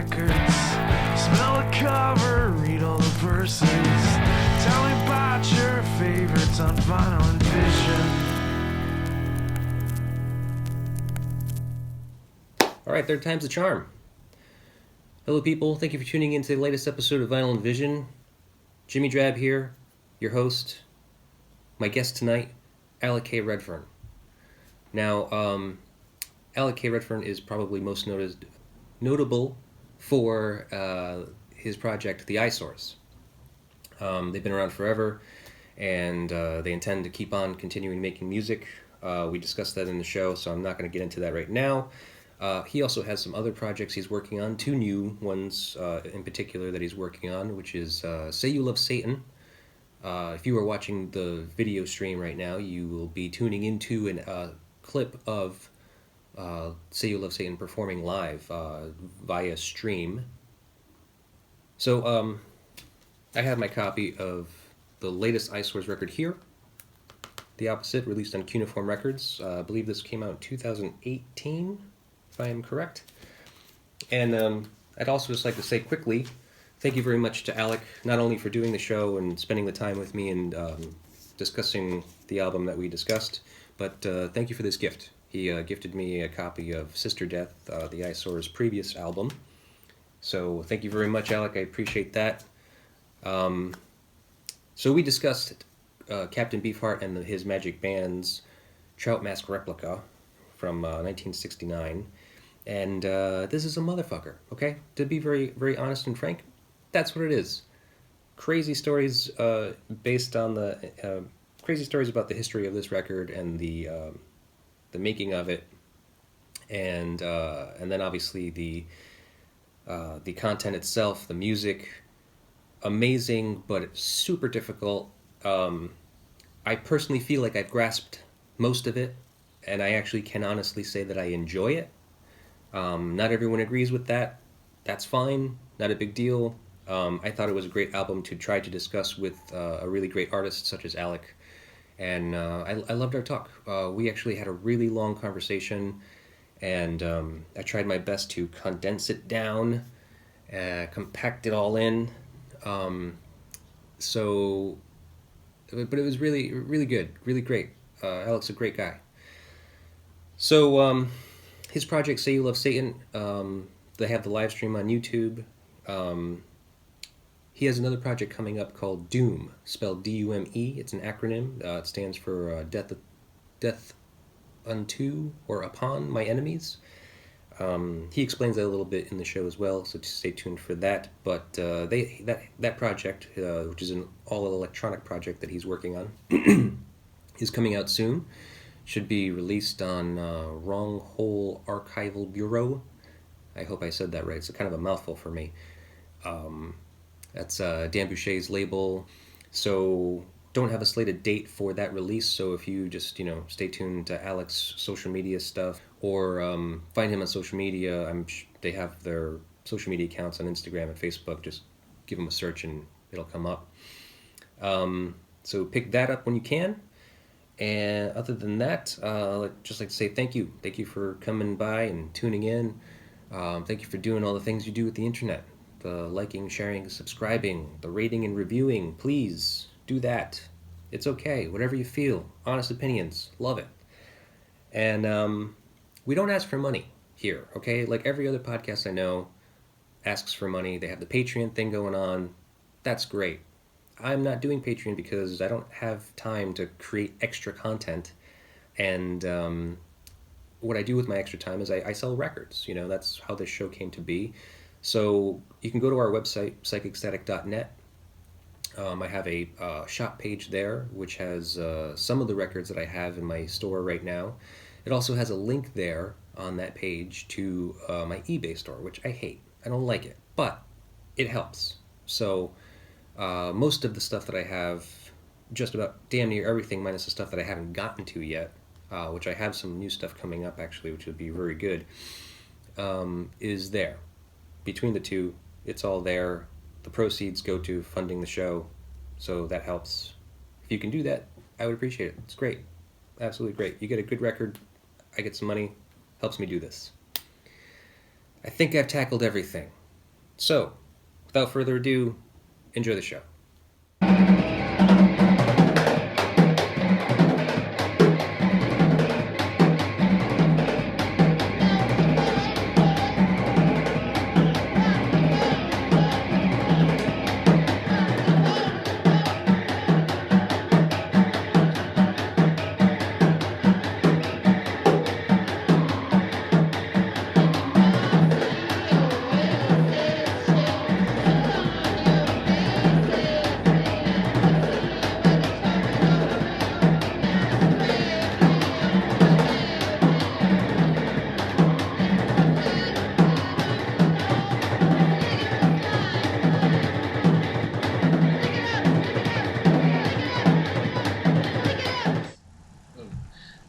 records. Smell the cover, read all the verses. Tell me about your favorites on vinyl and vision. Alright, third time's the charm. Hello people, thank you for tuning in to the latest episode of Vinyl and Vision. Jimmy Drab here, your host. My guest tonight, Alec K. Redfearn. Now, Alec K. Redfearn is probably most notable for his project, the Eyesores. They've been around forever, and they intend to keep on continuing making music. We discussed that in the show, so I'm not going to get into that right now. He also has some other projects he's working on, two new ones in particular that he's working on, which is Say You Love Satan. If you are watching the video stream right now, you will be tuning into a clip of Say You Love Satan performing live via stream. So I have my copy of the latest Eyesores record here. The Opposite, released on Cuneiform Records. I believe this came out in 2018. If I am correct. And I'd also just like to say quickly, thank you very much to Alec, not only for doing the show and spending the time with me and discussing the album that we discussed, but thank you for this gift. He gifted me a copy of Sister Death, the Eyesores' previous album. So thank you very much, Alec. I appreciate that. So we discussed Captain Beefheart and his Magic Band's Trout Mask Replica from 1969. And this is a motherfucker, okay? To be very, very honest and frank, that's what it is. Crazy stories based on the crazy stories about the history of this record and the making of it, and then obviously the content itself, the music, amazing, but it's super difficult. I personally feel like I've grasped most of it, and I actually can honestly say that I enjoy it. Not everyone agrees with that. That's fine. Not a big deal. I thought it was a great album to try to discuss with a really great artist such as Alec. And I loved our talk. We actually had a really long conversation, and I tried my best to condense it down, compact it all in. But it was really, really good, really great. Alec's a great guy. So, his project, Say You Love Satan, they have the live stream on YouTube. He has another project coming up called D.U.M.E, spelled D-U-M-E. It's an acronym. It stands for Death Unto or Upon My Enemies. He explains that a little bit in the show as well, so stay tuned for that. But that project, which is an all-electronic project that he's working on, is coming out soon. Should be released on Wrong Hole Archival Bureau. I hope I said that right. It's kind of a mouthful for me. That's Dan Boucher's label. So don't have a slated date for that release. So if you just stay tuned to Alec's social media stuff, or find him on social media. They have their social media accounts on Instagram and Facebook. Just give them a search and it'll come up. So pick that up when you can. And other than that, I'd just like to say thank you. Thank you for coming by and tuning in. Thank you for doing all the things you do with the internet. The liking, sharing, subscribing, the rating and reviewing. Please do that. It's okay. Whatever you feel. Honest opinions. Love it. And we don't ask for money here, okay? Like every other podcast I know asks for money. They have the Patreon thing going on. That's great. I'm not doing Patreon because I don't have time to create extra content, and what I do with my extra time is I sell records. That's how this show came to be. So you can go to our website, psychicstatic.net. I have a shop page there, which has some of the records that I have in my store right now. It also has a link there on that page to my eBay store, which I hate. I don't like it, but it helps. So most of the stuff that I have, just about damn near everything minus the stuff that I haven't gotten to yet, which I have some new stuff coming up actually, which would be very good, is there. Between the two, it's all there. The proceeds go to funding the show, so that helps. If you can do that, I would appreciate it. It's great. Absolutely great. You get a good record, I get some money, helps me do this. I think I've tackled everything. So, without further ado, enjoy the show.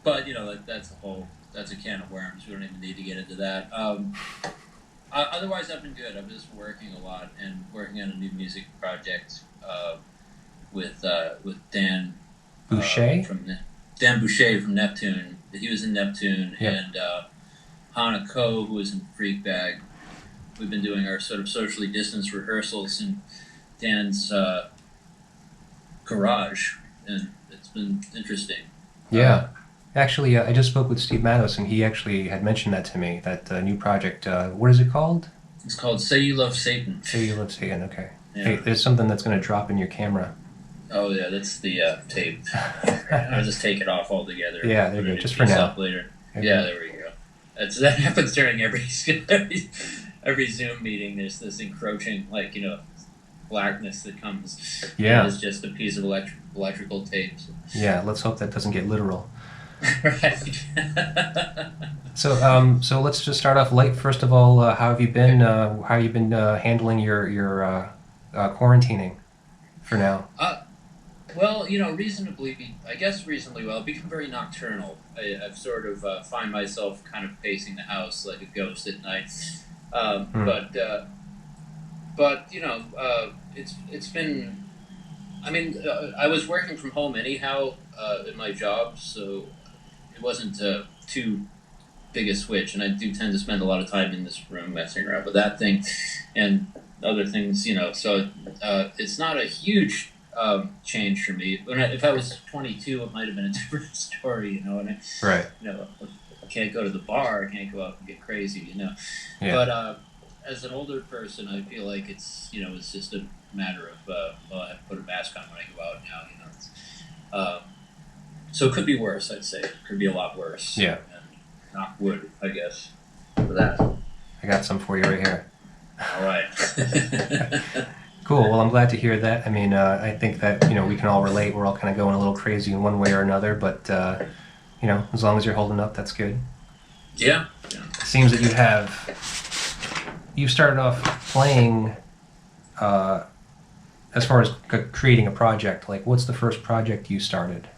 But that's a can of worms. We don't even need to get into that. Otherwise, I've been good. I've just working a lot and working on a new music project with Dan Boucher? Dan Boucher from Neptune. He was in Neptune, Yep. and Hana Ko, who was in Freakbag. We've been doing our sort of socially distanced rehearsals in Dan's garage, and it's been interesting. Yeah. Actually, I just spoke with Steve Matos, and he actually had mentioned that to me, that new project. What is it called? It's called Say You Love Satan. Say You Love Satan, okay. Yeah. Hey, there's something that's going to drop in your camera. Oh yeah, that's the tape. I'll just take it off altogether. Yeah, there you go. Just for now. Later. Okay. Yeah, there we go. That happens during every Zoom meeting. There's this encroaching, blackness that comes. Yeah. It's just a piece of electrical tape. Yeah, let's hope that doesn't get literal. Right. So let's just start off light. First of all, how have you been? How have you been handling your quarantining for now? Well, reasonably well. I've become very nocturnal. I've sort of find myself kind of pacing the house like a ghost at night. But it's been. I mean, I was working from home anyhow in my job, so it wasn't too big a switch. And I do tend to spend a lot of time in this room messing around with that thing and other things, So it's not a huge change for me. If I was 22, it might have been a different story, And Right. I can't go to the bar, I can't go out and get crazy, Yeah. But as an older person, I feel like it's just a matter of I have to put a mask on when I go out now, So it could be worse, I'd say. It could be a lot worse. Yeah. And knock wood, I guess, for that. I got some for you right here. All right. Cool. Well, I'm glad to hear that. I mean, I think that, we can all relate. We're all kind of going a little crazy in one way or another, but, as long as you're holding up, that's good. Yeah. It seems that you started off playing, as far as creating a project. Like, what's the first project you started?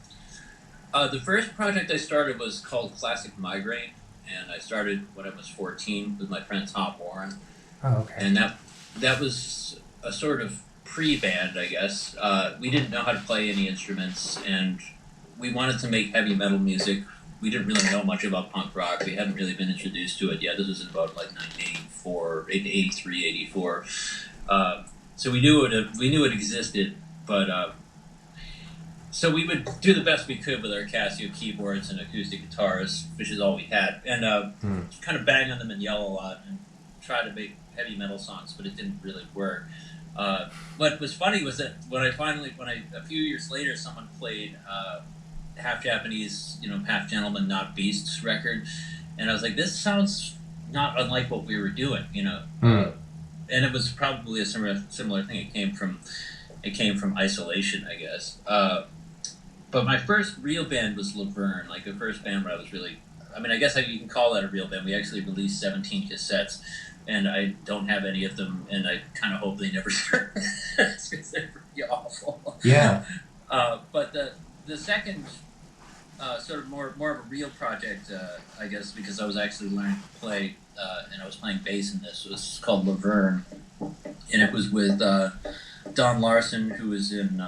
The first project I started was called Classic Migraine, and I started when I was 14 with my friend Tom Warren. Oh, okay. And that was a sort of pre-band, I guess. We didn't know how to play any instruments, and we wanted to make heavy metal music. We didn't really know much about punk rock. We hadn't really been introduced to it yet. This was in about 1984, 83, 84. So we knew it existed, but so we would do the best we could with our Casio keyboards and acoustic guitars, which is all we had, and kind of bang on them and yell a lot and try to make heavy metal songs, but it didn't really work. What was funny was that when a few years later, someone played Half Japanese, Half Gentleman, Not Beasts record, and I was like, this sounds not unlike what we were doing, and it was probably a similar thing. It came from isolation, I guess. But my first real band was Redfearn, like the first band where I was really, I guess you can call that a real band. We actually released 17 cassettes, and I don't have any of them, and I kind of hope they never start because they're pretty awful. Yeah. But the second sort of more of a real project, I guess, because I was actually learning to play, and I was playing bass in this, was called Redfearn, and it was with Don Larson, who was in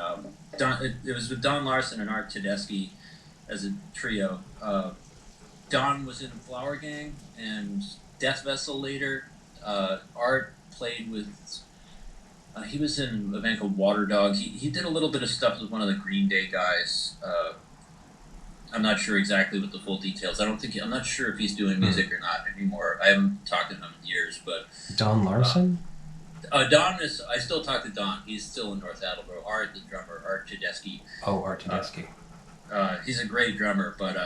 it was with Don Larson and Art Tedeschi as a trio. Don was in Flower Gang and Death Vessel later. Art played with. He was in a band called Water Dog. He did a little bit of stuff with one of the Green Day guys. I'm not sure exactly what the full details. I'm not sure if he's doing music or not anymore. I haven't talked to him in years, but Don Larson? Don is. I still talk to Don. He's still in North Attleboro. Art, the drummer, Art Tedeschi. Oh, Art Tedeschi. He's a great drummer, but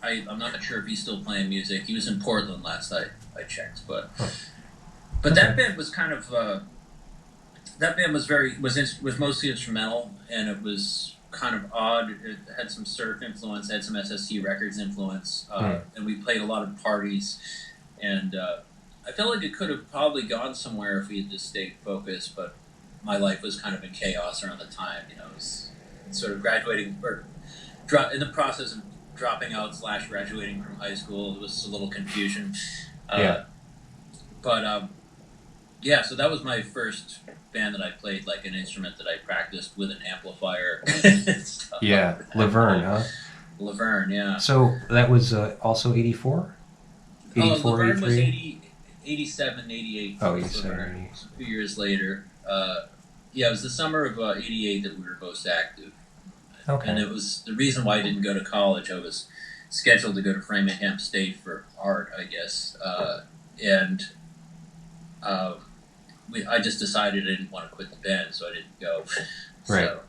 I'm not sure if he's still playing music. He was in Portland last night. I checked, but that band was kind of that band was mostly instrumental, and it was kind of odd. It had some surf influence, had some SST Records influence, and we played a lot of parties. And I felt like it could have probably gone somewhere if we had just stayed focused, but my life was kind of in chaos around the time. You know, it was sort of graduating or in the process of dropping out / graduating from high school. It was a little confusion. But so that was my first band that I played like an instrument that I practiced with an amplifier. Yeah, Laverne, huh? Laverne, yeah. So that was also 84? 84, Laverne 83? was 87, 88. Oh, 87, 88. A few years later. It was the summer of 88 that we were most active. Okay. And it was the reason why I didn't go to college. I was scheduled to go to Framingham State for art, I guess. I just decided I didn't want to quit the band, so I didn't go. Right. So,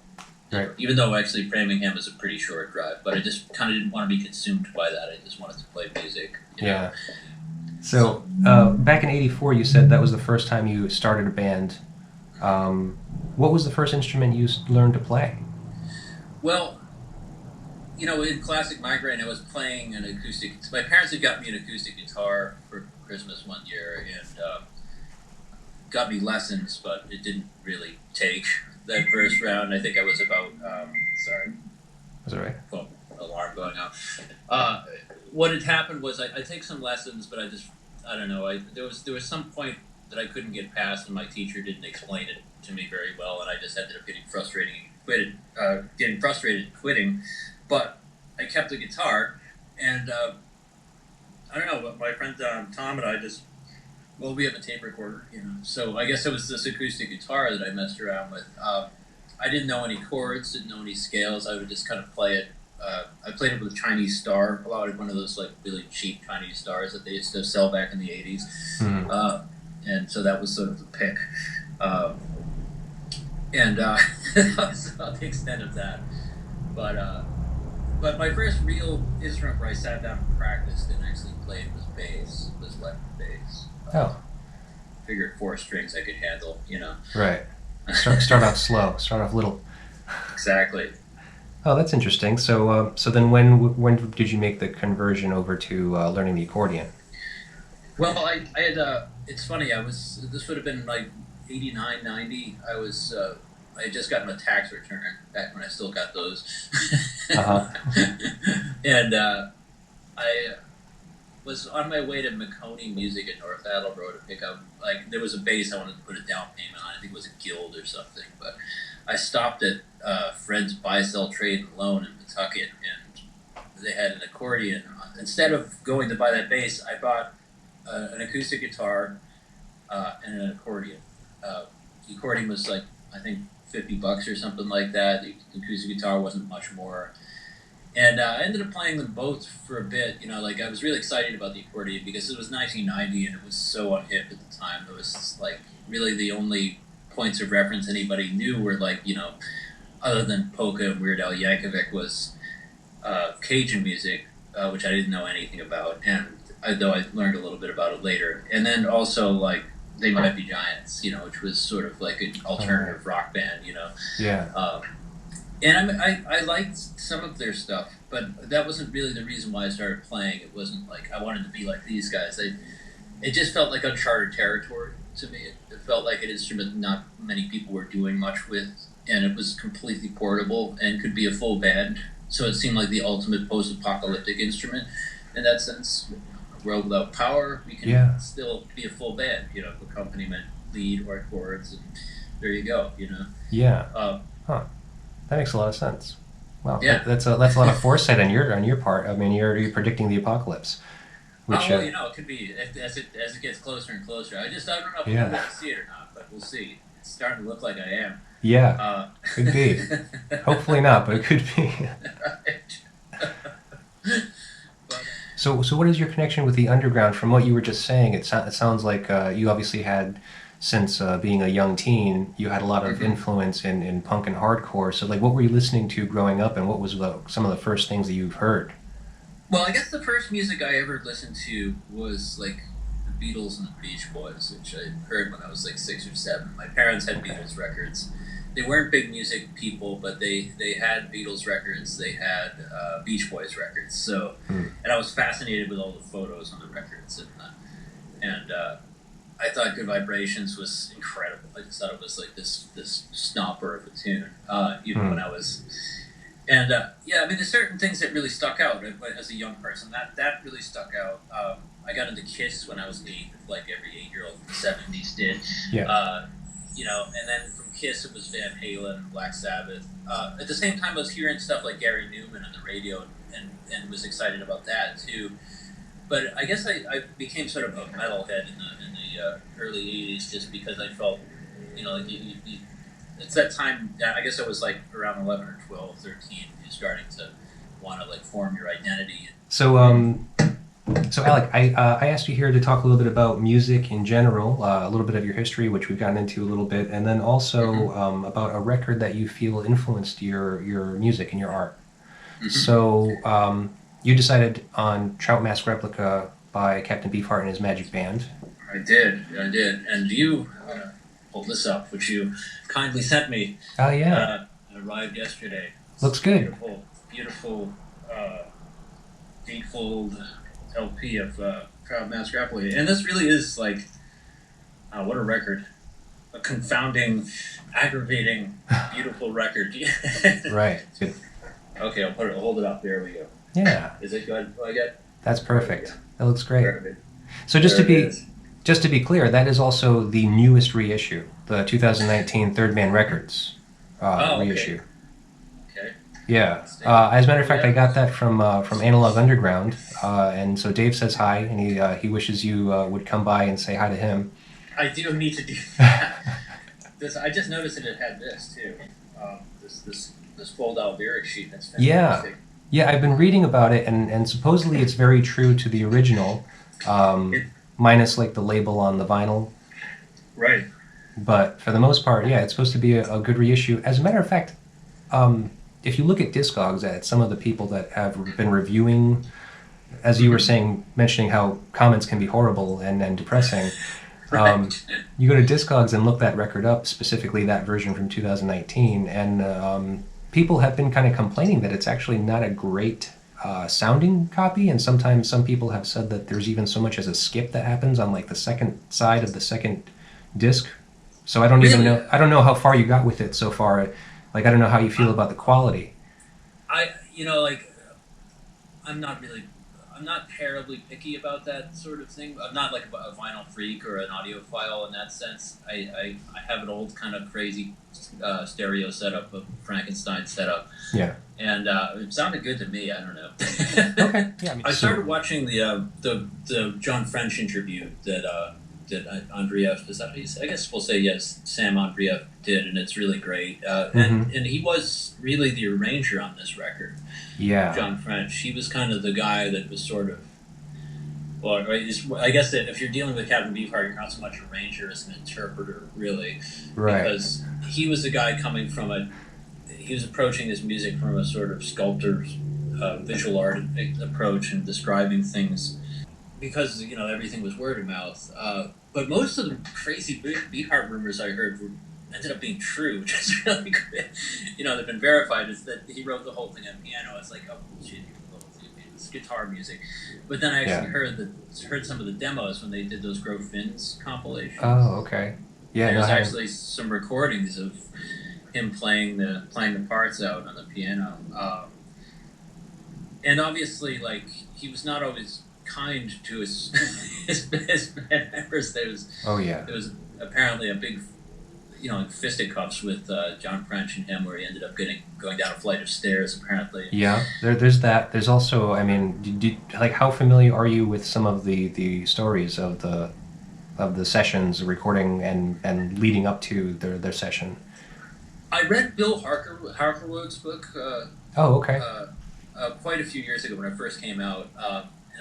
Right. Even though actually Framingham is a pretty short drive, but I just kind of didn't want to be consumed by that. I just wanted to play music. You know? Yeah. So back in 84, you said that was the first time you started a band. What was the first instrument you learned to play? Well, in Classic Migraine, I was playing an acoustic. My parents had got me an acoustic guitar for Christmas one year and got me lessons, but it didn't really take that first round. I think I was about. Sorry. Was it right? Well, alarm going off. What had happened was I take some lessons, but I don't know. There was some point that I couldn't get past, and my teacher didn't explain it to me very well, and I just ended up getting frustrated and quitting. But I kept the guitar, and I don't know. But my friend Tom and I we have a tape recorder, So I guess it was this acoustic guitar that I messed around with. I didn't know any chords, didn't know any scales. I would just kind of play it. I played it with a Chinese star, one of those like really cheap Chinese stars that they used to sell back in the 80s. Mm-hmm. And so that was sort of the pick. That was about the extent of that. But my first real instrument where I sat down and practiced and actually played was bass, was electric bass. Figured 4 strings I could handle, Right. Start off slow. Start off little. Exactly. Oh, that's interesting. So then when did you make the conversion over to learning the accordion? Well, I had. It's funny. This would have been like 89, 90. I had just gotten a tax return back when I still got those. Uh-huh. And I was on my way to McConey Music in North Attleboro to pick up, there was a bass I wanted to put a down payment on. I think it was a Guild or something. But I stopped at Fred's Buy, Sell, Trade, and Loan in Pawtucket, and they had an accordion. Instead of going to buy that bass, I bought an acoustic guitar and an accordion. The accordion was I think $50 or something like that. The acoustic guitar wasn't much more. And I ended up playing them both for a bit. I was really excited about the accordion because it was 1990 and it was so unhip at the time. It was really the only points of reference anybody knew were other than polka and Weird Al Yankovic was Cajun music, which I didn't know anything about, and though I learned a little bit about it later. And then also They Might Be Giants, which was sort of like an alternative rock band, Yeah. And I liked some of their stuff, but that wasn't really the reason why I started playing. It wasn't like I wanted to be like these guys. It just felt like uncharted territory to me. It felt like an instrument not many people were doing much with, and it was completely portable and could be a full band. So it seemed like the ultimate post-apocalyptic instrument. In that sense, a world without power, we can still be a full band. Accompaniment, lead, or chords, and there you go. Yeah. That makes a lot of sense. Wow. Yeah. That's a lot of foresight on your part. I mean, you're predicting the apocalypse which well, it could be as it gets closer and closer. I don't know if I'm going to see it or not, but we'll see. It's starting to look like I am. Yeah, could be. Hopefully not, but it could be. So what is your connection with the underground? From what you were just saying, it sounds like you obviously had, since being a young teen, you had a lot of influence in punk and hardcore. So, like, what were you listening to growing up, and what was some of the first things that you've heard? Well, I guess the first music I ever listened to was, like, the Beatles and the Beach Boys, which I heard when I was, like, 6 or 7. My parents had Beatles records. They weren't big music people, but they had Beatles records. They had Beach Boys records. So, and I was fascinated with all the photos on the records, and I thought Good Vibrations was incredible. I just thought it was like this snopper of a tune, even when I was. And yeah, I mean, there's certain things that really stuck out as a young person. That really stuck out. I got into Kiss when I was 8, like every 8-year-old in the 70s did. Yeah. And then from Kiss it was Van Halen and Black Sabbath. At the same time, I was hearing stuff like Gary Newman on the radio and was excited about that too. But I guess I became sort of a metalhead in the early 80s just because I felt, like it's that time. I guess I was like around 11 or 12, 13. You're starting to want to like form your identity. So Alec, I asked you here to talk a little bit about music in general, a little bit of your history, which we've gotten into a little bit, and then also about a record that you feel influenced your music and your art. So you decided on Trout Mask Replica by Captain Beefheart and his Magic Band. I did. And you pulled this up, which you kindly sent me. Oh, yeah. It arrived yesterday. Looks good. Beautiful gatefold LP of Trout Mask Replica. And this really is like, what a record. A confounding, aggravating, beautiful record. Right. Good. Okay, I'll hold it up. There we go. Yeah. Is it good? What I get? That's perfect. That looks great. Perfect. So just to be clear, that is also the newest reissue, the 2019 Third Man Records reissue. Okay. Yeah. As a matter of fact, I got that from Analog Underground, and so Dave says hi, and he wishes you would come by and say hi to him. I do need to do that. I just noticed that it had this too. This fold-out lyric sheet. That's fantastic. Yeah, I've been reading about it, and supposedly it's very true to the original, minus like the label on the vinyl. Right. But for the most part, yeah, it's supposed to be a good reissue. As a matter of fact, if you look at Discogs, at some of the people that have been reviewing, as you were saying, mentioning how comments can be horrible and depressing, right. You go to Discogs and look that record up, specifically that version from 2019, and people have been kind of complaining that it's actually not a great sounding copy, and sometimes some people have said that there's even so much as a skip that happens on like the second side of the second disc. So I don't even know. I don't know how far you got with it so far. Like, I don't know how you feel about the quality. I'm not terribly picky about that sort of thing. I'm not like a vinyl freak or an audiophile in that sense. I have an old kind of crazy stereo setup, a Frankenstein setup. Yeah. And it sounded good to me. I don't know. Okay. Yeah. I started watching the John French interview that Andreev, is that how you say? I guess we'll say yes. Sam Andreev did, and it's really great. And he was really the arranger on this record. Yeah. John French. He was kind of the guy that was sort of. Well, I guess that if you're dealing with Captain Beefheart, you're not so much an arranger as an interpreter, really. Right. Because he was the guy coming from he was approaching his music from a sort of sculptor's visual art approach and describing things. Because, everything was word of mouth. But most of the crazy Beefheart rumors I heard ended up being true, which is really good. They've been verified, is that he wrote the whole thing on piano. It's like, oh, shit, it's guitar music. But then I actually heard some of the demos when they did those Grove Fins compilations. Oh, okay. Yeah, there's actually some recordings of him playing the parts out on the piano. And obviously, like, he was not always kind to his band members. There was apparently a big like fisticuffs with John French and him, where he ended up going down a flight of stairs apparently. Yeah, there's that. There's also, I mean, like how familiar are you with some of the stories of the sessions, recording and leading up to their session? I read Bill Harkerwood's book. Oh, okay. Quite a few years ago when it first came out,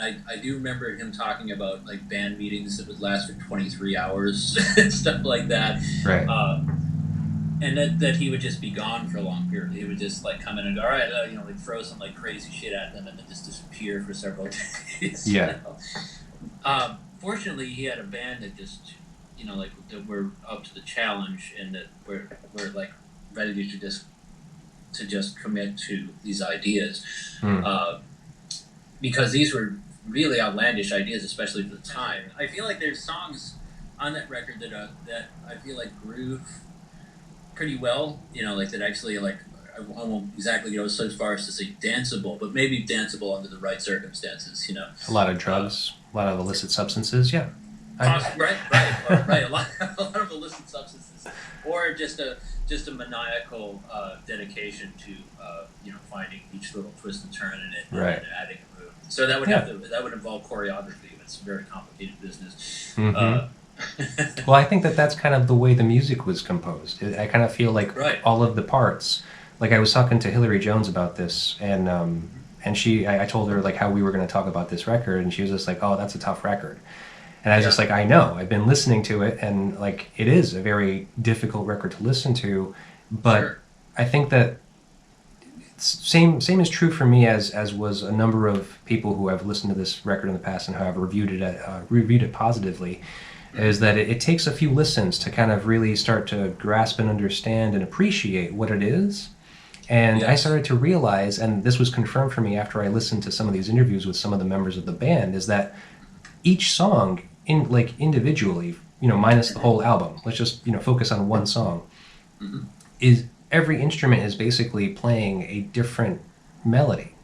and I do remember him talking about like band meetings that would last for 23 hours and stuff like that. Right. And that he would just be gone for a long period. He would just like come in and go, all right, like throw some like crazy shit at them and then just disappear for several days. Yeah. Fortunately, he had a band that just, like that were up to the challenge and that were like ready to just commit to these ideas, because these were really outlandish ideas, especially for the time. I feel like there's songs on that record that I feel like groove pretty well, like that actually, like, I won't exactly go so far as to say danceable, but maybe danceable under the right circumstances. A lot of drugs, a lot of illicit substances. Yeah. Right. A lot of illicit substances, or just a maniacal dedication to finding each little twist and turn in it, right, and adding a move. So that would involve choreography. It's a very complicated business. Mm-hmm. Well, I think that's kind of the way the music was composed. I kind of feel like all of the parts. Like I was talking to Hillary Jones about this, and I told her like how we were going to talk about this record, and she was just like, "Oh, that's a tough record." And I was just like, I know, I've been listening to it, and like it is a very difficult record to listen to, but I think that same is true for me as was a number of people who have listened to this record in the past and who have reviewed it positively, is that it takes a few listens to kind of really start to grasp and understand and appreciate what it is. And I started to realize, and this was confirmed for me after I listened to some of these interviews with some of the members of the band, is that each song, individually, minus the whole album, let's just focus on one song, is every instrument is basically playing a different melody.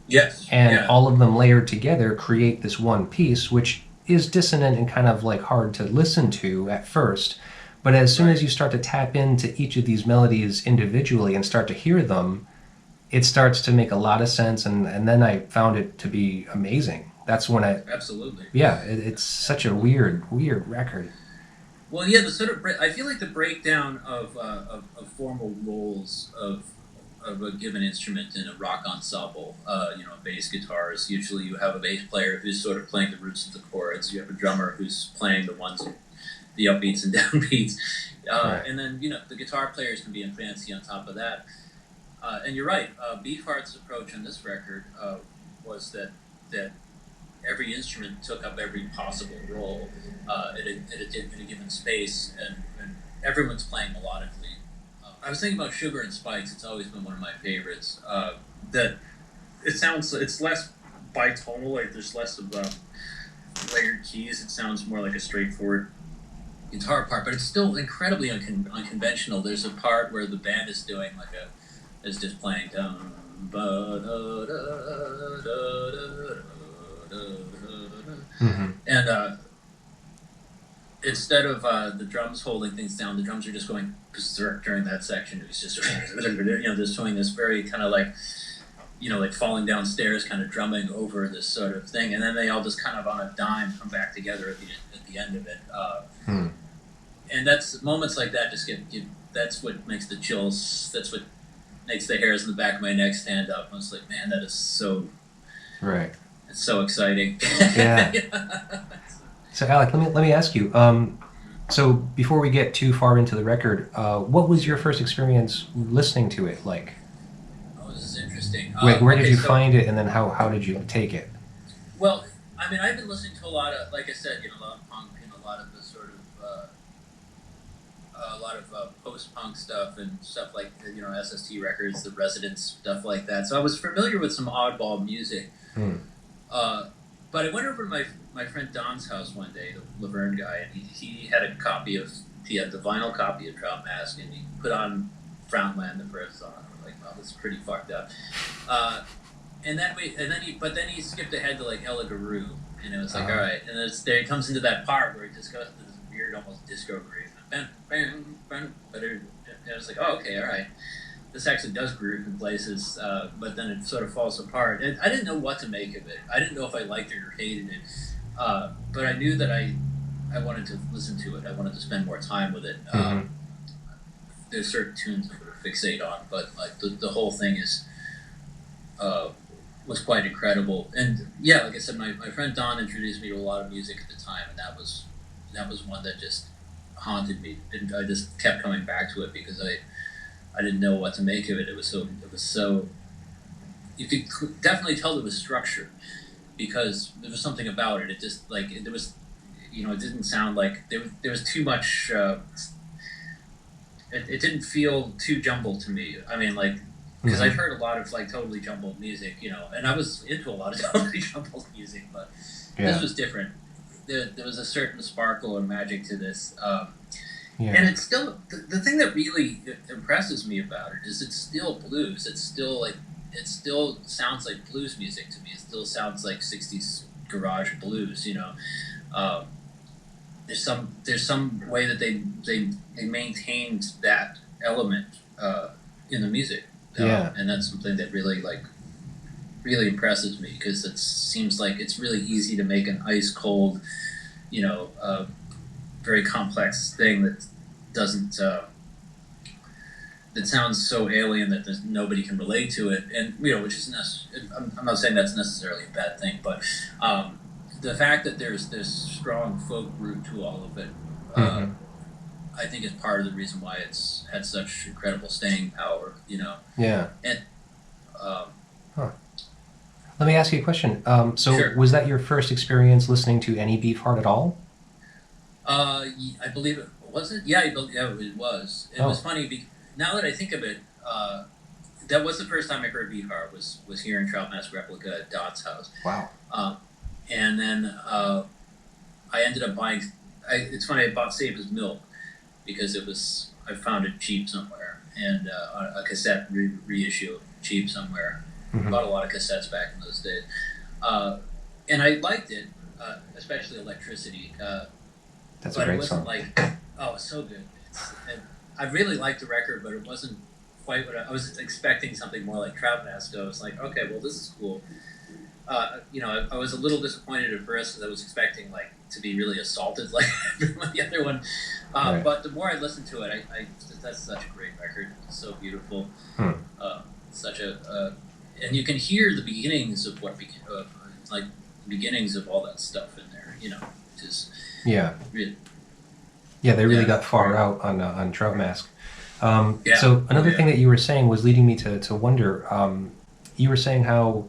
Yes. And all of them layered together create this one piece, which is dissonant and kind of like hard to listen to at first. But as soon as you start to tap into each of these melodies individually and start to hear them, it starts to make a lot of sense. And then I found it to be amazing. That's when absolutely. Yeah, it's such a weird record. Well, yeah, I feel like the breakdown of formal roles of a given instrument in a rock ensemble, bass guitars, usually you have a bass player who's sort of playing the roots of the chords, you have a drummer who's playing the upbeats and downbeats, and then, the guitar players can be fancy on top of that. And you're right, Beefheart's approach on this record was that every instrument took up every possible role in a given space, and everyone's playing melodically. I was thinking about Sugar and Spikes. It's always been one of my favorites. That it's less bitonal, like there's less of layered keys. It sounds more like a straightforward guitar part, but it's still incredibly unconventional. There's a part where the band is doing is just playing down, and instead of the drums holding things down, the drums are just going berserk during that section. It's just just doing this very kind of like like falling downstairs kind of drumming over this sort of thing, and then they all just kind of on a dime come back together at the end of it. And that's moments like that just that's what makes the chills. That's what makes the hairs in the back of my neck stand up. I was like, man, that is so right. It's so exciting. Yeah. So Alec, let me ask you. So before we get too far into the record, what was your first experience listening to it like? Oh, this is interesting. Where did you find it, and then how did you take it? Well, I mean, I've been listening to a lot of, like I said, a lot of punk and a lot of the sort of post-punk stuff and stuff like SST records, the Residents, stuff like that. So I was familiar with some oddball music. But I went over to my friend Don's house one day, the Laverne guy, and he had the vinyl copy of Trout Mask, and he put on Frontland the first song. I'm like, wow, that's pretty fucked up. And then he skipped ahead to like Ella Guru, and it was like, all right, and there he comes into that part where he just goes to this weird, almost disco groove. And I was like, oh, okay, all right. This actually does groove in places, but then it sort of falls apart. And I didn't know what to make of it. I didn't know if I liked it or hated it, but I knew that I wanted to listen to it. I wanted to spend more time with it. There's certain tunes I would fixate on, but like the whole thing is was quite incredible. And yeah, like I said, my friend Don introduced me to a lot of music at the time, and that was one that just haunted me. And I just kept coming back to it because I didn't know what to make of it. It was so you could definitely tell there was structure because there was something about it. It just like there was, it didn't sound like there was too much. It didn't feel too jumbled to me. I mean, like, because I've heard a lot of like totally jumbled music, and I was into a lot of totally jumbled music, but this was different. There was a certain sparkle or magic to this. And it's still the thing that really impresses me about it is it's still blues. It still sounds like blues music to me. It still sounds like '60s garage blues. There's some way that they maintained that element in the music. And that's something that really impresses me because it seems like it's really easy to make an ice cold, very complex thing that doesn't that sounds so alien that nobody can relate to it, and which is I'm not saying that's necessarily a bad thing, but the fact that there's this strong folk root to all of it, I think is part of the reason why it's had such incredible staying power. And let me ask you a question. So sure. Was that your first experience listening to any Beefheart at all? I believe it was it. Yeah, it was. It was funny. Now that I think of it, that was the first time I heard Beefheart was here in Trout Mask Replica at Dot's house. Wow. And then I ended up buying. It's funny. I bought Save His Milk because I found it cheap somewhere, and a cassette reissue cheap somewhere. Bought a lot of cassettes back in those days, and I liked it, especially Electricity. That's but a great it wasn't song. like, oh, it's so good. I really liked the record, but it wasn't quite what I was expecting. Something more like Trout Mask. So I was like, okay, well, this is cool. I was a little disappointed at first because I was expecting like to be really assaulted like the other one. Right. But the more I listened to it, that's such a great record. It's so beautiful. And you can hear the beginnings of beginnings of all that stuff in there. Just really. Yeah, they really got far out on Trout Mask. Yeah. So another thing that you were saying was leading me to wonder. You were saying how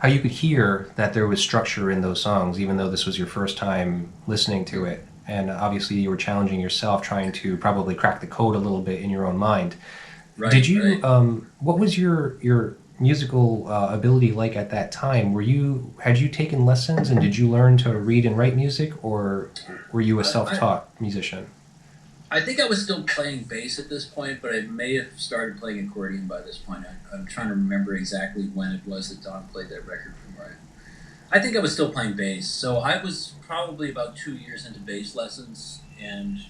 you could hear that there was structure in those songs, even though this was your first time listening to it, and obviously you were challenging yourself, trying to probably crack the code a little bit in your own mind. Right, Did you? right. What was your musical ability like at that time? Had you taken lessons, and did you learn to read and write music, or were you a self-taught musician? I think I was still playing bass at this point, but I may have started playing accordion by this point. I'm trying to remember exactly when it was that Don played that record from where I think I was still playing bass. So I was probably about 2 years into bass lessons, and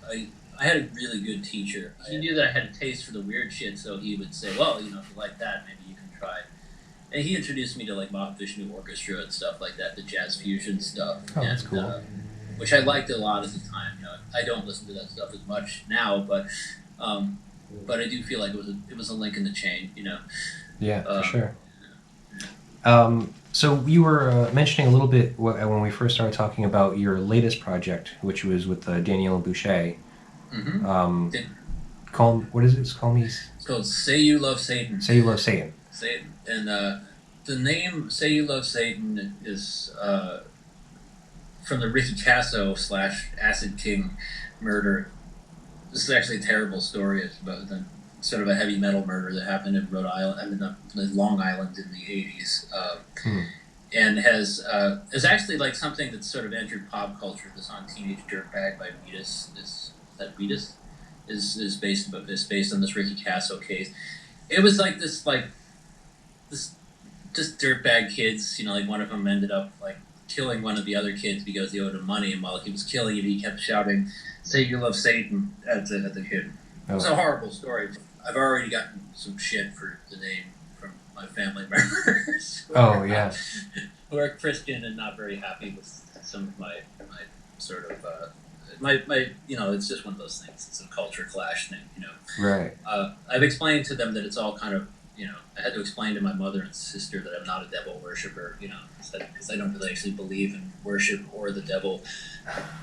I had a really good teacher. He knew that I had a taste for the weird shit, so he would say, well, if you like that, maybe you can try. And he introduced me to like Mahavishnu Orchestra and stuff like that, the jazz fusion stuff. Oh, that's cool. Which I liked a lot at the time. I don't listen to that stuff as much now, but I do feel like it was a link in the chain. Yeah, for sure. So you were mentioning a little bit when we first started talking about your latest project, which was with Danielle Boucher. What is it? It's called Say You Love Satan. Say You Love Satan. Satan. And the name Say You Love Satan is from the Ricky Casso / Acid King murder. This is actually a terrible story. It's about sort of a heavy metal murder that happened in Rhode Island, Long Island in the 80s. And is actually like something that's sort of entered pop culture. The song Teenage Dirtbag by Vetus is based on this Ricky Casso case. It was like this just dirtbag kids, like one of them ended up like killing one of the other kids because he owed him money, and while he was killing him, he kept shouting, "Say you love Satan" at the kid. It was a horrible story. I've already gotten some shit for the name from my family members. Who are Christian and not very happy with some of my sort of my it's just one of those things. It's a culture clash thing, Right. I've explained to them that it's all kind of, I had to explain to my mother and sister that I'm not a devil worshiper, because I don't really actually believe in worship or the devil.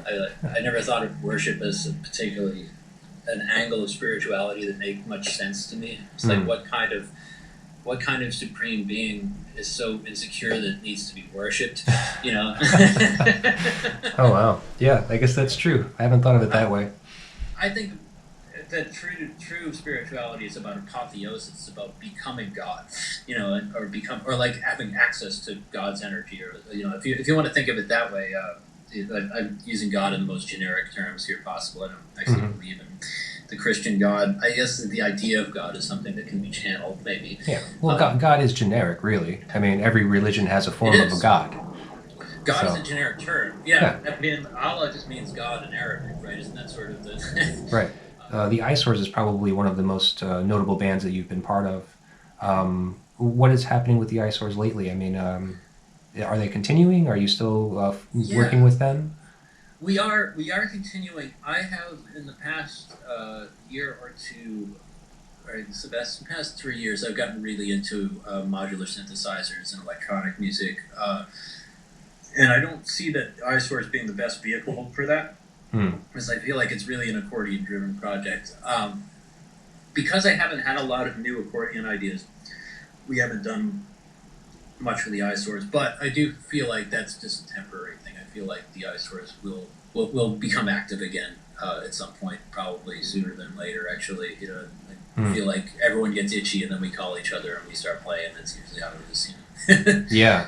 I never thought of worship as particularly an angle of spirituality that made much sense to me. It's like what kind of supreme being is so insecure that it needs to be worshipped, Oh wow, yeah, I guess that's true. I haven't thought of it that way. I think that true spirituality is about apotheosis. It's about becoming God, or like having access to God's energy, or if you want to think of it that way. I'm using God in the most generic terms here possible. I don't actually believe in the Christian God. I guess the idea of God is something that can be channeled, maybe. Yeah. Well, God is generic, really. I mean, every religion has a form of a God. God is a generic term. Yeah. I mean, Allah just means God in Arabic, right? Isn't that sort of the... Right. The Eyesores is probably one of the most notable bands that you've been part of. What is happening with the Eyesores lately? I mean, are they continuing? Are you still working with them? We are continuing. I have, in the past year or two, or the past 3 years, I've gotten really into modular synthesizers and electronic music. And I don't see that Eyesores being the best vehicle for that, because I feel like it's really an accordion-driven project. Because I haven't had a lot of new accordion ideas, we haven't done much for the Eyesores, but I do feel like that's just a temporary thing. I feel like the Eyesores will become active again at some point, probably sooner than later. Actually, I feel like everyone gets itchy, and then we call each other and we start playing. That's usually how it is. Yeah.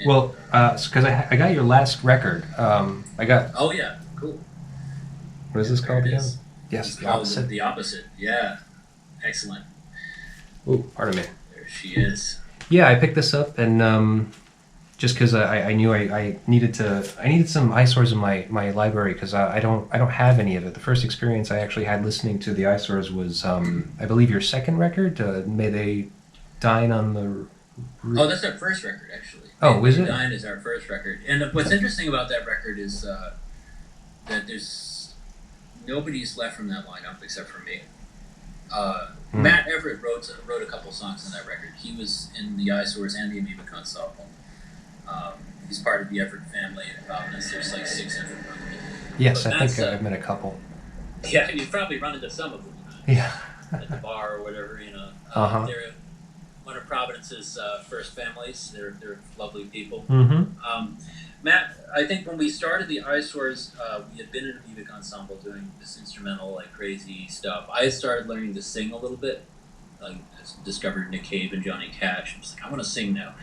Well, because I got your last record. I got. Oh yeah, cool. What is this called again? Yes, The Opposite. The Opposite. Yeah, excellent. Ooh, pardon me. There she is. Yeah, I picked this up, and just because I knew I needed some Eyesores in my library, because I don't have any of it. The first experience I actually had listening to the Eyesores was I believe your second record, May They Dine on the. Oh, that's our first record, actually. Oh, is it? Dine is our first record, and what's interesting about that record is that there's nobody's left from that lineup except for me. Matt Everett wrote a couple songs on that record. He was in the Eyesores and the Amoeba Ensemble. He's part of the Everett family in Providence. There's like 6 Everett brothers. Yes, I think I've met a couple. Yeah, you've probably run into some of them. Yeah. At the bar or whatever, They're one of Providence's first families. They're lovely people. Matt, I think when we started the Eyesores, we had been in a music ensemble doing this instrumental, like crazy stuff. I had started learning to sing a little bit. I discovered Nick Cave and Johnny Cash. I was like, I want to sing now.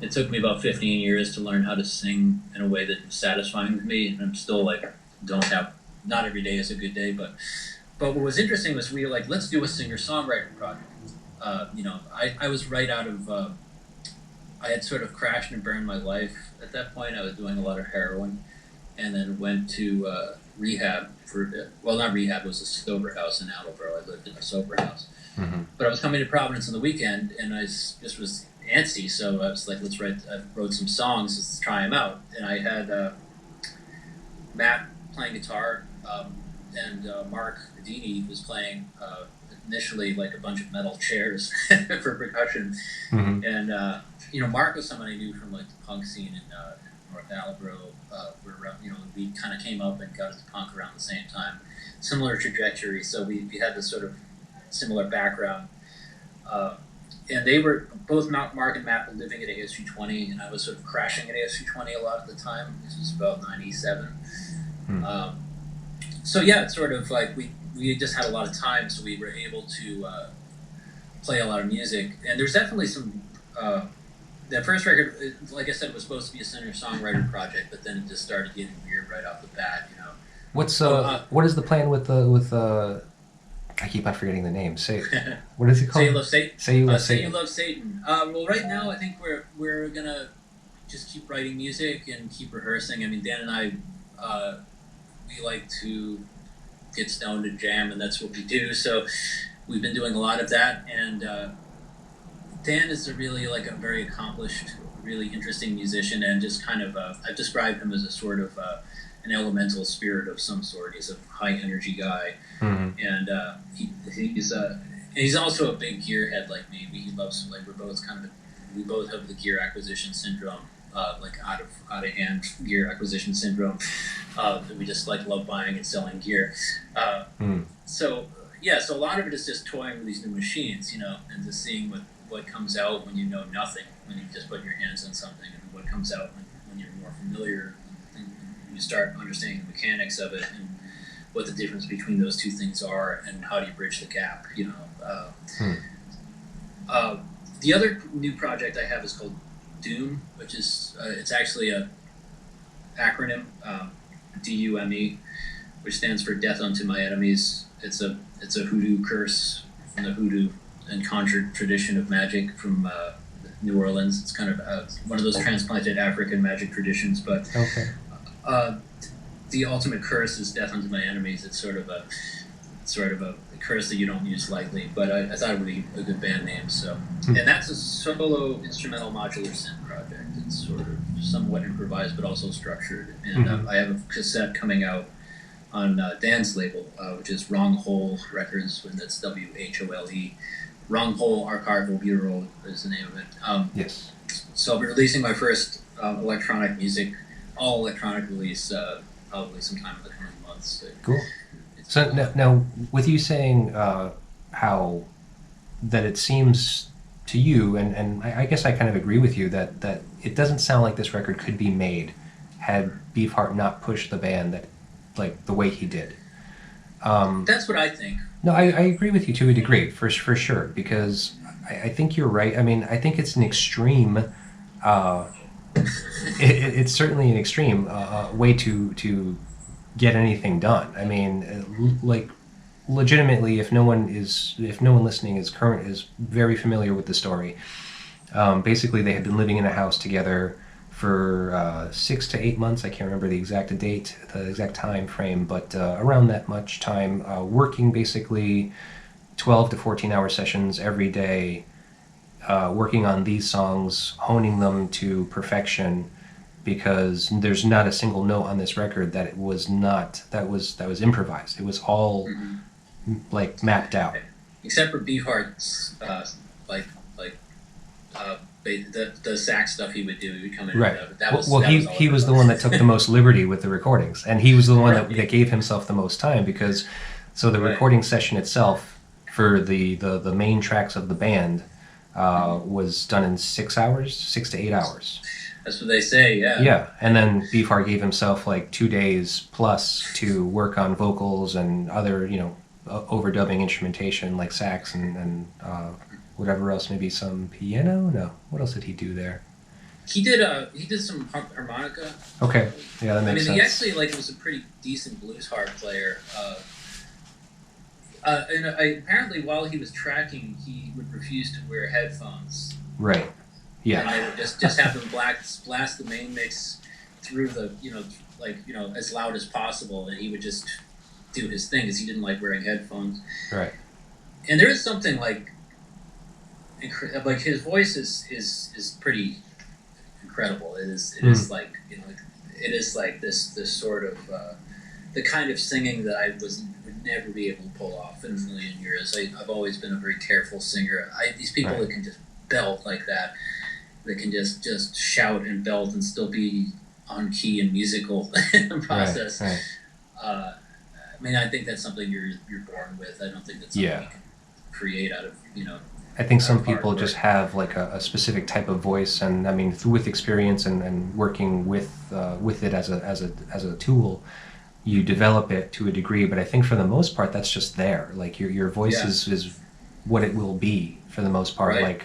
It took me about 15 years to learn how to sing in a way that was satisfying to me, and I'm still like, not every day is a good day, but what was interesting was we were like, let's do a singer-songwriter project. I was right out of. I had sort of crashed and burned my life at that point. I was doing a lot of heroin, and then went to rehab not rehab. It was a sober house in Attleboro. I lived in a sober house, but I was coming to Providence on the weekend, and I just was antsy. So I was like, I wrote some songs. Let's try them out. And I had Matt playing guitar, and Mark Adini was playing. Initially, like a bunch of metal chairs for percussion, and Mark was someone I knew from like the punk scene in North Attleboro, where we kind of came up and got into punk around the same time, similar trajectory. So we had this sort of similar background, and they were both Mark and Matt were living at ASU 20, and I was sort of crashing at ASU 20 a lot of the time. This was about 97. So yeah, it's sort of like we just had a lot of time, so we were able to play a lot of music. And there's definitely some. That first record, like I said, was supposed to be a singer-songwriter project, but then it just started getting weird right off the bat. What is the plan with I keep on forgetting the name. What is it called? Say You Love Satan. Say You Love Satan. Say You Love Satan. Well, right now I think we're gonna just keep writing music and keep rehearsing. I mean, Dan and I, we like to get stoned and jam, and that's what we do. So we've been doing a lot of that. And Dan is a very accomplished, really interesting musician, and just kind of I've described him as a sort of an elemental spirit of some sort. He's a high energy guy, and he's also a big gearhead like me. He loves we're both we both have the gear acquisition syndrome, out of hand gear acquisition syndrome. We just love buying and selling gear. So a lot of it is just toying with these new machines, and just seeing what comes out when you know nothing, when you just put your hands on something, and what comes out when you're more familiar, and you start understanding the mechanics of it and what the difference between those two things are, and how do you bridge the gap. The other new project I have is called D.U.M.E, which is it's actually a acronym, D.U.M.E, which stands for Death Unto My Enemies. It's a hoodoo curse from the hoodoo and conjured tradition of magic from New Orleans. It's kind of one of those transplanted African magic traditions, but the ultimate curse is Death Unto My Enemies. It's sort of a curse that you don't use lightly, but I thought it would be a good band name. So, and that's a solo instrumental modular synth project. It's sort of somewhat improvised, but also structured. And I have a cassette coming out on Dan's label, which is Wrong Hole Records, and that's WHOLE. Wrong Hole Archival Bureau is the name of it. Yes. So I'll be releasing my first electronic music, all electronic release, probably sometime in the coming months. Cool. So now, with you saying how that it seems to you, and I guess I kind of agree with you that it doesn't sound like this record could be made had Beefheart not pushed the band the way he did. That's what I think. No, I agree with you to a degree, for sure, because I think you're right. I mean, I think it's an extreme. It's certainly an extreme way to get anything done. I mean, legitimately, if no one listening is very familiar with the story, basically they had been living in a house together for 6 to 8 months. I can't remember the exact date, the exact time frame, but around that much time, working basically 12 to 14-hour sessions every day, working on these songs, honing them to perfection, because there's not a single note on this record that was improvised. It was all mapped out, except for Beefheart's the sax stuff he would do. He would come in. Right. He was the one that took the most liberty with the recordings, and he was the one that gave himself the most time, because the recording session itself for the main tracks of the band was done in 6 to 8 hours. That's what they say, yeah. Yeah, and then Beefheart gave himself 2 days plus to work on vocals and other, overdubbing instrumentation like sax and whatever else, maybe some piano. No, what else did he do there? He did some harmonica. Okay, yeah, that makes sense. He actually was a pretty decent blues harp player. And apparently, while he was tracking, he would refuse to wear headphones. Right. Yeah. And they would just have them blast the main mix through the as loud as possible, and he would just do his thing, because he didn't like wearing headphones. Right. And there is something his voice is pretty incredible. It is this sort of the kind of singing that I would never be able to pull off in a million years. I've always been a very careful singer. These people that can just belt like that can just shout and belt and still be on key and musical in the process. Right. I think that's something you're born with. I don't think that's something you can create out of I think some people just have a specific type of voice, and with experience and working with it as a tool, you develop it to a degree. But I think for the most part, that's just there. Your voice is what it will be for the most part. Right.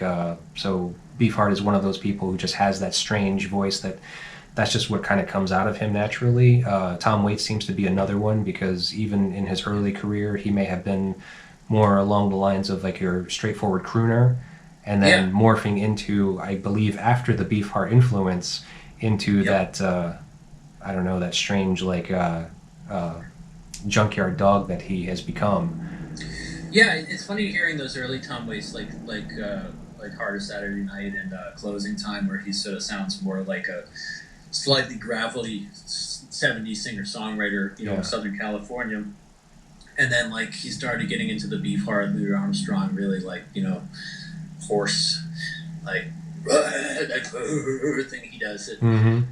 So Beefheart is one of those people who just has that strange voice that's just what kind of comes out of him naturally. Tom Waits seems to be another one, because even in his early career, he may have been more along the lines of your straightforward crooner, and then morphing into, I believe, after the Beefheart influence, into that I don't know, that strange like junkyard dog that he has become. Yeah, it's funny hearing those early Tom Waits like Harder Saturday Night and Closing Time, where he sort of sounds more like a slightly gravelly 70s singer-songwriter, you know, in Southern California. And then, like, he started getting into the Beefheart, Louis Armstrong, really, like, you know, hoarse, like, that thing he does. It,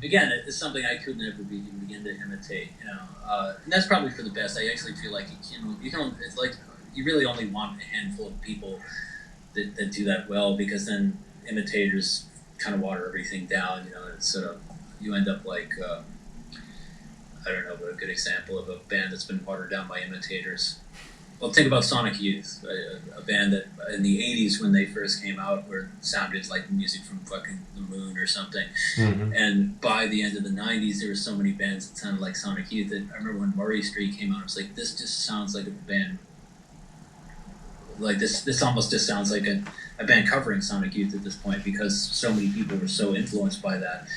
again, it's something I could never begin to imitate, you know. And that's probably for the best. I actually feel like it's like, you really only want a handful of people that do that well, because then imitators kind of water everything down, you know. It's sort of, you end up like, I don't know, but a good example of a band that's been watered down by imitators. Well, think about Sonic Youth, a band that in the 80s when they first came out sounded like music from fucking the moon or something. And by the end of the 90s, there were so many bands that sounded like Sonic Youth that I remember when Murray Street came out, I was like, this just sounds like a band, like this almost just sounds like a band covering Sonic Youth at this point, because so many people were so influenced by that.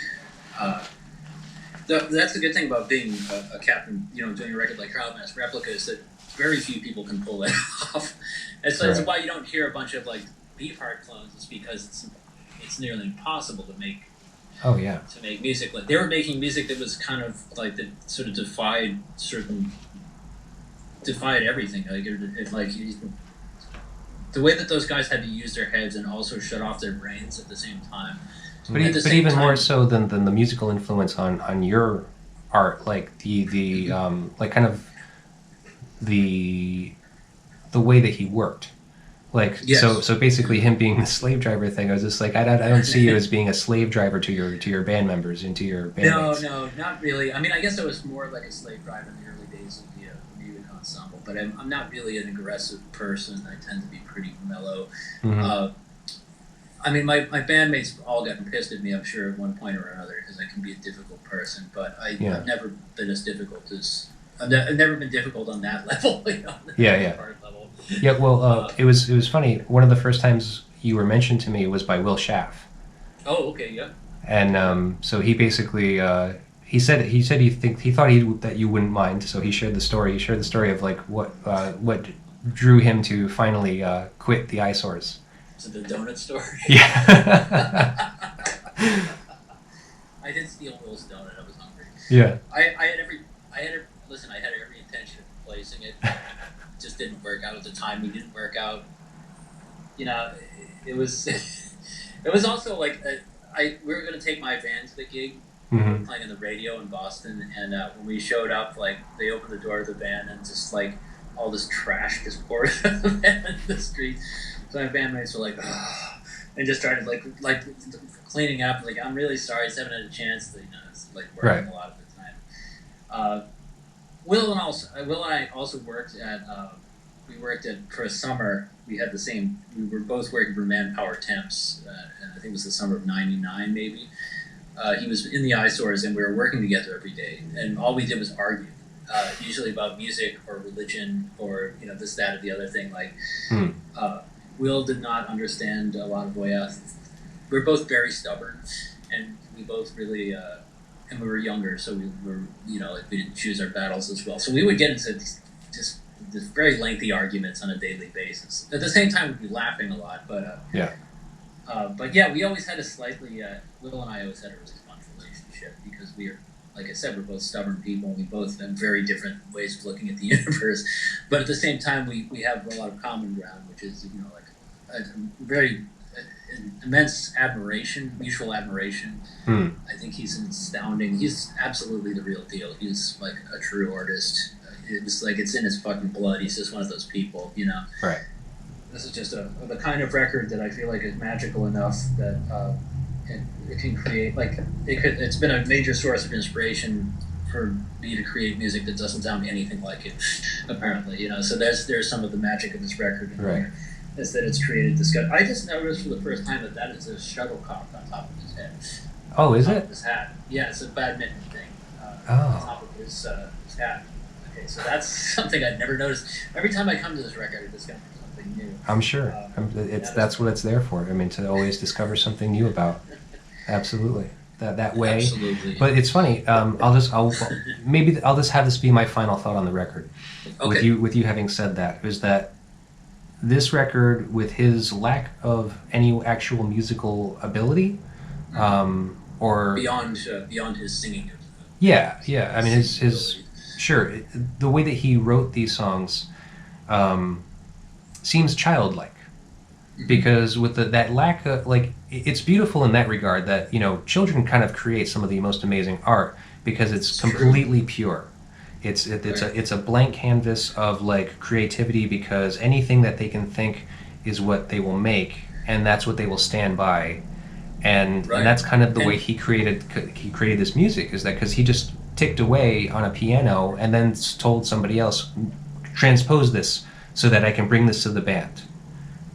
That's the good thing about being a captain, you know, doing a record like Trout Mask Replica, is that very few people can pull that off. And so that's why you don't hear a bunch of like Beefheart clones. It's because it's nearly impossible to make. To make music like they were making music that was kind of like that sort of defied everything. Like the way that those guys had to use their heads and also shut off their brains at the same time. But even more so than the musical influence on your art, like the like kind of the way that he worked, like so basically him being the slave driver thing. I was just like, I don't see you as being a slave driver to your band members and to your bandmates. No, not really. I mean, I guess I was more like a slave driver in the early days of the music ensemble, but I'm not really an aggressive person. I tend to be pretty mellow. I mean, my bandmates all gotten pissed at me, I'm sure, at one point or another, because I can be a difficult person. But I've never been as difficult as I've never been difficult on that level. You know, part level. Yeah. Well, it was funny. One of the first times you were mentioned to me was by Will Schaff. Oh, okay, yeah. And so he basically he said he thought that you wouldn't mind. So he shared the story. He shared the story of like what drew him to finally quit the Eyesores. To the donut store. Yeah. I did steal Will's donut. I was hungry. Yeah. I had every intention of placing it. It just didn't work out at the time. We didn't work out. You know, it was. It was also like we were going to take my van to the gig. We were playing on the radio in Boston, and when we showed up, like they opened the door of the van, and just like all this trash just poured out of the van in the street. So my bandmates were like, ugh, and just started like cleaning up. Like, I'm really sorry, I just haven't had a chance to, you know, it's like working a lot of the time. Will and I also worked at. We worked at for a summer. We had the same. We were both working for Manpower Temps, and I think it was the summer of '99, maybe. He was in the Eyesores, and we were working together every day. And all we did was argue, usually about music or religion or this, that, or the other thing. Like. Will did not understand a lot of way out. We were both very stubborn, and we both really, and we were younger, so we were, like we didn't choose our battles as well. So we would get into just very lengthy arguments on a daily basis. At the same time, we'd be laughing a lot, but we always had a slightly, Will and I always had a really fun relationship because we are, like I said, we're both stubborn people, and we both have very different ways of looking at the universe. But at the same time, we have a lot of common ground, which is, like a very immense admiration, mutual admiration. I think he's he's absolutely the real deal. He's like a true artist. It's like it's in his fucking blood. He's just one of those people, Right. This is just the kind of record that I feel like is magical enough that it can create, like, it's been a major source of inspiration for me to create music that doesn't sound anything like it, apparently, so there's some of the magic of this record, right. Is that it's created this guy. I just noticed for the first time that is a shuttlecock on top of his head. Oh, is it? Of his hat. Yeah, it's a badminton thing on top of his hat. Okay, so that's something I'd never noticed. Every time I come to this record, I just got something new. I'm sure. That's what it's there for. I mean, to always discover something new about. Absolutely. That way. Absolutely. But it's funny. Maybe I'll just have this be my final thought on the record. Okay. With you having said that, is that this record, with his lack of any actual musical ability, or beyond his singing. yeah. I mean, his ability. sure, the way that he wrote these songs seems childlike, because with that lack of, like, it's beautiful in that regard that, you know, children kind of create some of the most amazing art because it's completely pure. It's a blank canvas of, like, creativity, because anything that they can think is what they will make, and that's what they will stand by. And that's kind of the way he created this music, is that because he just ticked away on a piano and then told somebody else, transpose this so that I can bring this to the band.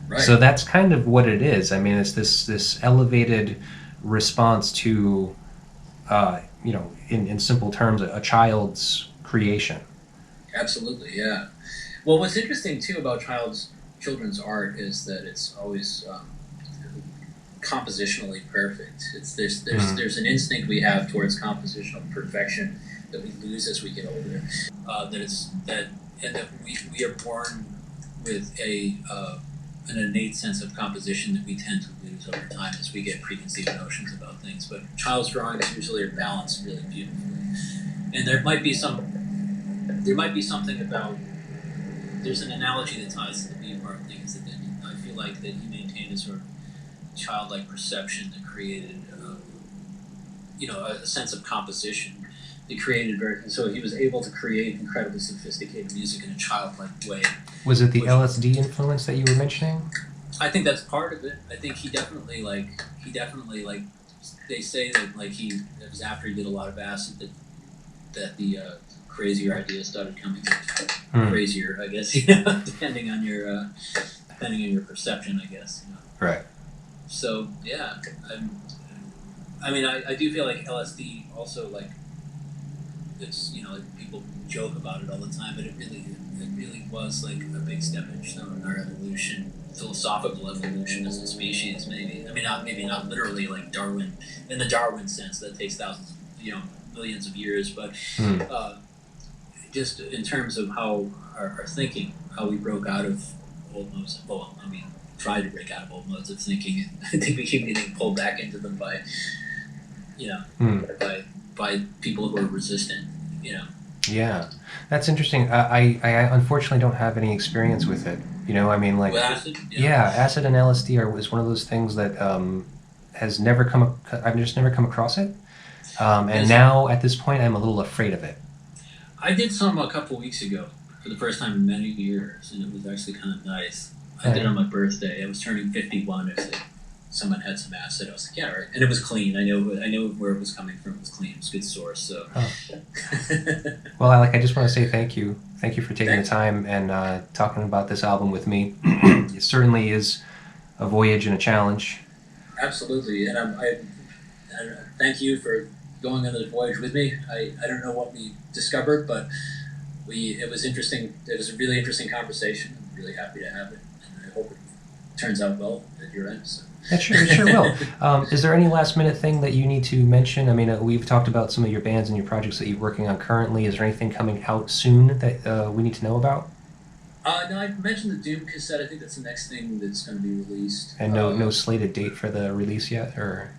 Right. So that's kind of what it is. I mean, it's this elevated response to, you know, in simple terms, a child's creation. Absolutely, yeah. Well, what's interesting too about children's art is that it's always compositionally perfect. There's an instinct we have towards compositional perfection that we lose as we get older. That we are born with an innate sense of composition that we tend to lose over time as we get preconceived notions about things. But child's drawings usually are balanced really beautifully, and there might be something about. There's an analogy that ties to the Beefheart thing, is that I feel like that he maintained a sort of childlike perception that created, a sense of composition. He created so he was able to create incredibly sophisticated music in a childlike way. Was it the LSD influence that you were mentioning? I think that's part of it. I think he definitely they say that it was after he did a lot of acid that the crazier ideas started coming. Crazier, I guess, depending on your perception, I guess. Right. So yeah, I do feel like LSD also, like, it's, like, people joke about it all the time, but it really was like a big stepping stone in our evolution, philosophical evolution as a species. Maybe not literally like Darwin in the Darwin sense that takes thousands, millions of years, but just in terms of how our thinking, how we broke out of old modes. Well, tried to break out of old modes of thinking. I think we keep getting pulled back into them by people who are resistant. Yeah, that's interesting. I unfortunately don't have any experience with it. With acid? Yeah, acid and LSD is one of those things that I've just never come across it. And now at this point, I'm a little afraid of it. I did some a couple weeks ago for the first time in many years, and it was actually kind of nice. I did it on my birthday. I was turning 51. Someone had some acid. I was like, yeah, right. And it was clean. I know where it was coming from. It was clean. It was a good source. So. Oh. Well, Alec, I just want to say thank you. Thank you for taking the time and talking about this album with me. It certainly is a voyage and a challenge. Absolutely, and I thank you for going on this voyage with me. I don't know what we discovered, but it was interesting. It was a really interesting conversation. I'm really happy to have it, and I hope it turns out well at your end. So. It sure will. Is there any last minute thing that you need to mention? I mean, we've talked about some of your bands and your projects that you're working on currently. Is there anything coming out soon that we need to know about? No, I mentioned the D.U.M.E cassette. I think that's the next thing that's going to be released. And no slated date for the release yet, or?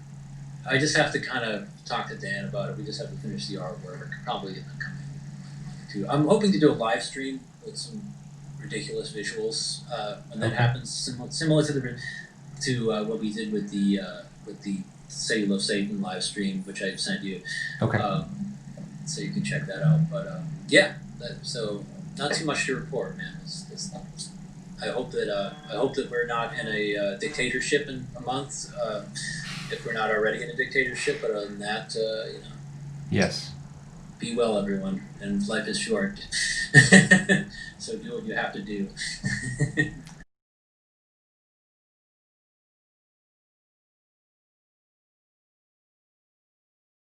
I just have to kind of talk to Dan about it. We just have to finish the artwork. Probably in the coming too. I'm hoping to do a live stream with some ridiculous visuals when that happens, similar to what we did with the Say You Love Satan live stream, which I've sent you. Okay. So you can check that out. But so not too much to report, man. I hope that we're not in a dictatorship in a month. If we're not already in a dictatorship, but other than that, Yes. Be well, everyone, and life is short. So do what you have to do.